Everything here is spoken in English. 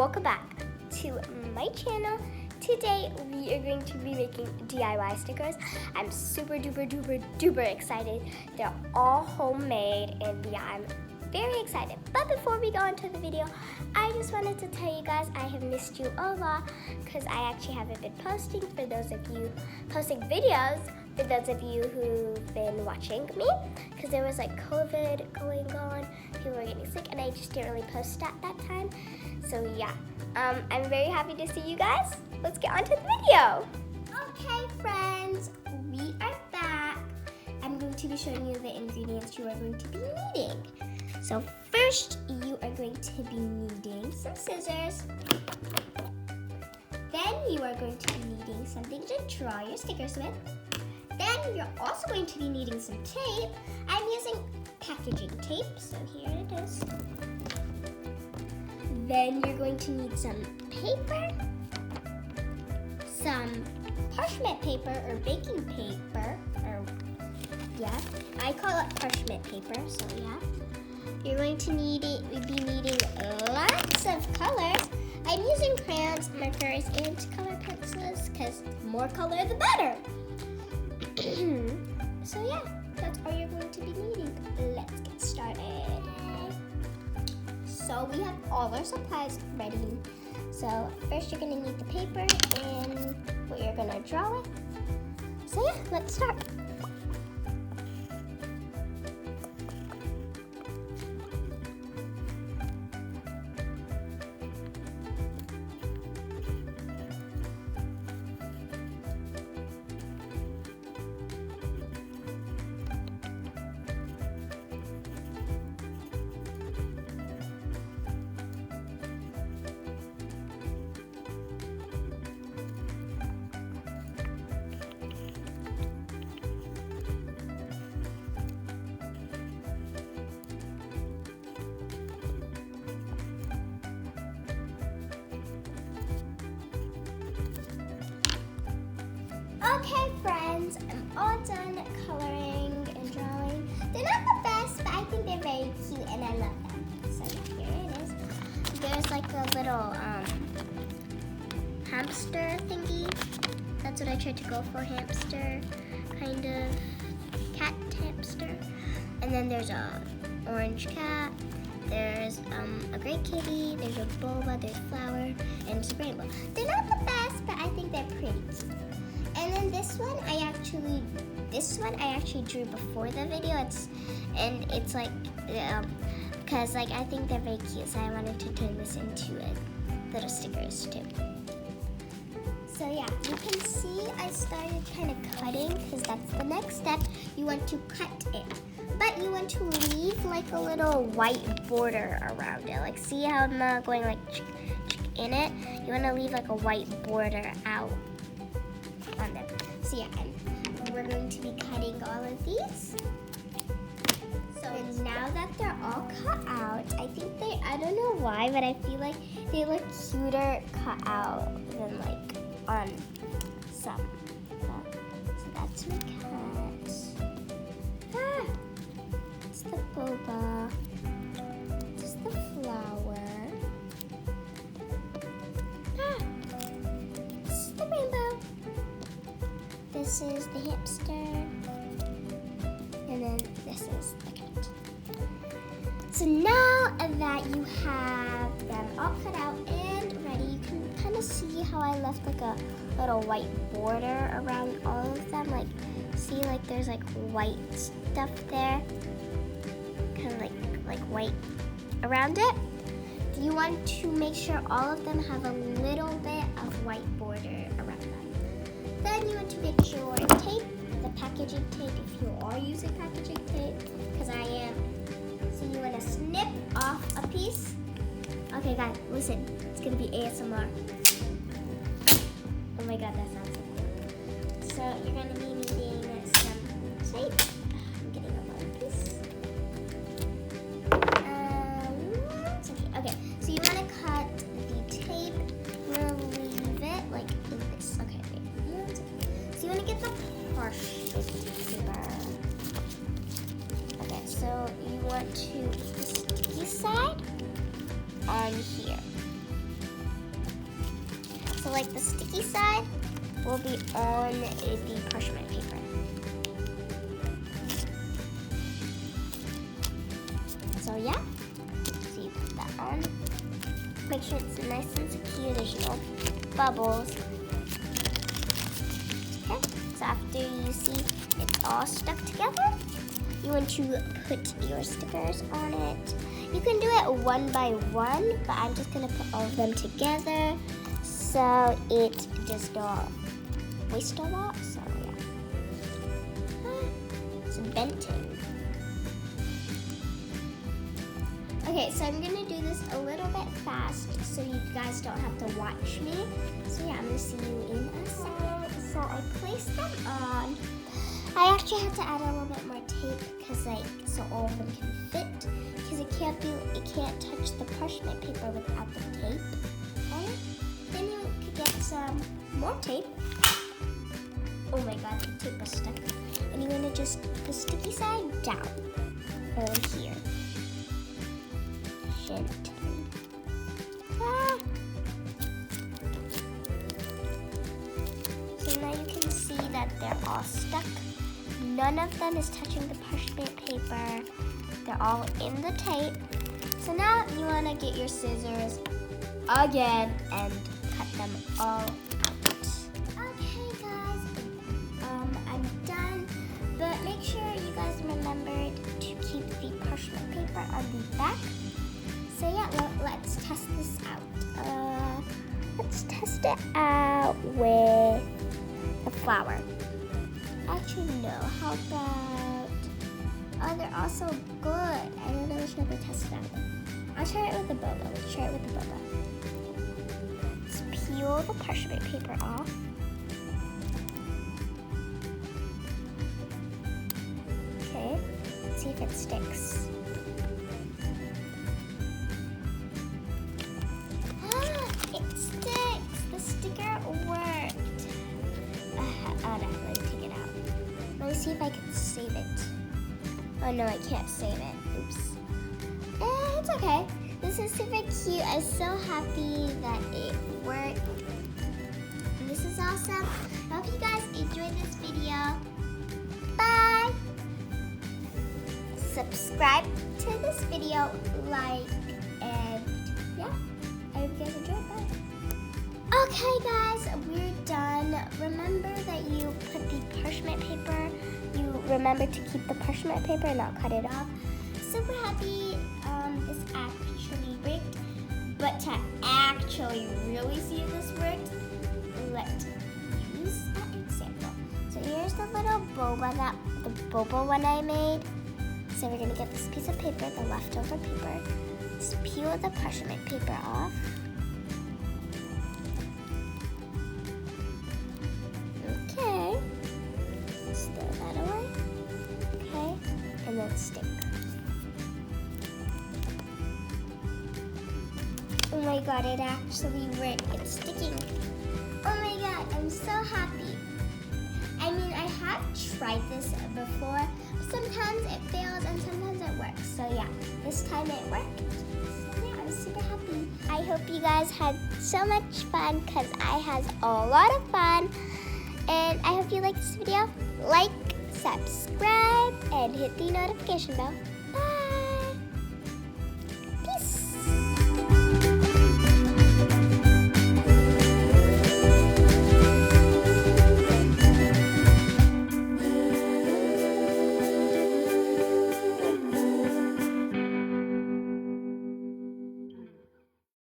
welcome back to my channel. Today we are going to be making DIY stickers. I'm super duper excited. They're all homemade and yeah, I'm very excited. But before we go into the video, I just wanted to tell you guys I have missed you a lot because I actually haven't been posting videos for those of you who've been watching me, because there was like COVID going on, people were getting sick, and I just didn't really post at that time. So yeah, I'm very happy to see you guys. Let's get on to the video. Okay friends, we are back. I'm going to be showing you the ingredients you are going to be needing. So first, you are going to be needing some scissors. Then you are going to be needing something to draw your stickers with. Then you're also going to be needing some tape. I'm using packaging tape, so here it is. Then you're going to need some paper, some parchment paper or baking paper, or yeah, I call it parchment paper, so yeah. You're going to be needing lots of colors. I'm using crayons, markers, and color pencils because more color the better. So yeah, that's all you're going to be needing. Let's get started. So we have all our supplies ready. So first you're going to need the paper and what you're going to draw with. So yeah, let's start. Okay friends, I'm all done coloring and drawing. They're not the best, but I think they're very cute and I love them. So yeah, here it is. There's like a little hamster thingy. That's what I tried to go for, hamster, kind of cat hamster. And then there's a orange cat. There's a gray kitty, there's a boba, there's flower, and it's a rainbow. They're not the best, but I think they're pretty cute. And then this one I actually drew before the video. It's like because like I think they're very cute, so I wanted to turn this into little stickers too. So yeah, you can see I started kind of cutting because that's the next step. You want to cut it, but you want to leave like a little white border around it. Like see how I'm not going like in it? You want to leave like a white border out on them. So yeah, and we're going to be cutting all of these. So now that they're all cut out, I don't know why, but I feel like they look cuter cut out than like on some. So that's my cat. Ah, it's the boba. It's the flower. Ah, it's the rainbow. This is the hamster, and then this is the cat. So now that you have them all cut out and ready, you can kind of see how I left like a little white border around all of them. Like, see, like there's like white stuff there, kind of like white around it. You want to make sure all of them have a little bit of white border around them. Then you want to make sure tape, the packaging tape, if you are using packaging tape, because I am. So you want to snip off a piece. Okay guys, listen, it's going to be ASMR. Oh my god, that sounds so cool. So you're going to be needing some tape. I'm getting a long piece. Okay, so you want to cut the tape. You're going to leave it like this. Okay. So you want to get the parchment paper. Okay, so you want to put the sticky side on here. So like the sticky side will be on the parchment paper. So yeah, so you put that on. Make sure it's nice and secure, there's no bubbles. Okay, so after you see it's all stuck together, you want to put your stickers on it. You can do it one by one, but I'm just gonna put all of them together so it does not waste a lot. So yeah, it's venting. Okay, so I'm gonna do this a little bit fast so you guys don't have to watch me. So yeah, I'm gonna see you in a second. So I placed them on. I actually had to add a little bit more tape because so all of them can fit. Because it can't touch the parchment paper without the tape on it. Then you could get some more tape. Oh my god, the tape was stuck. And you're gonna just put the sticky side down on here. Gently. Ah. So now you can see that they're all stuck. None of them is touching the parchment paper. They're all in the tape. So now you want to get your scissors again and cut them all out. Okay guys, I'm done. But make sure you guys remembered to keep the parchment paper on the back. So yeah, let's test this out. Let's test it out with the flower. Actually, no. How about? Oh, they're also good. I don't know which one to test it out with. I'll try it with the boba. Let's try it with the boba. Let's peel the parchment paper off. Okay. Let's see if it sticks. It sticks. The sticker worked. Oh no, let me take it out. Let me see if I can save it. Oh no, I can't save it. Oops. It's okay. This is super cute. I'm so happy that it worked. And this is awesome. I hope you guys enjoyed this video. Bye! Subscribe to this video, like, and yeah. I hope you guys enjoyed. Bye! Okay guys, we're done. Remember that you put the parchment paper, you remember to keep the parchment paper and not cut it off. Super happy this actually worked, but to actually really see if this worked, let's use an example. So here's the little the boba one I made. So we're gonna get this piece of paper, the leftover paper. Let's peel the parchment paper off. And then stick. Oh my god, it actually worked. It's sticking. Oh my god, I'm so happy. I mean, I have tried this before. Sometimes it fails and sometimes it works. So yeah, this time it worked. So yeah, I'm super happy. I hope you guys had so much fun because I had a lot of fun. And I hope you liked this video. Like, subscribe, and hit the notification bell.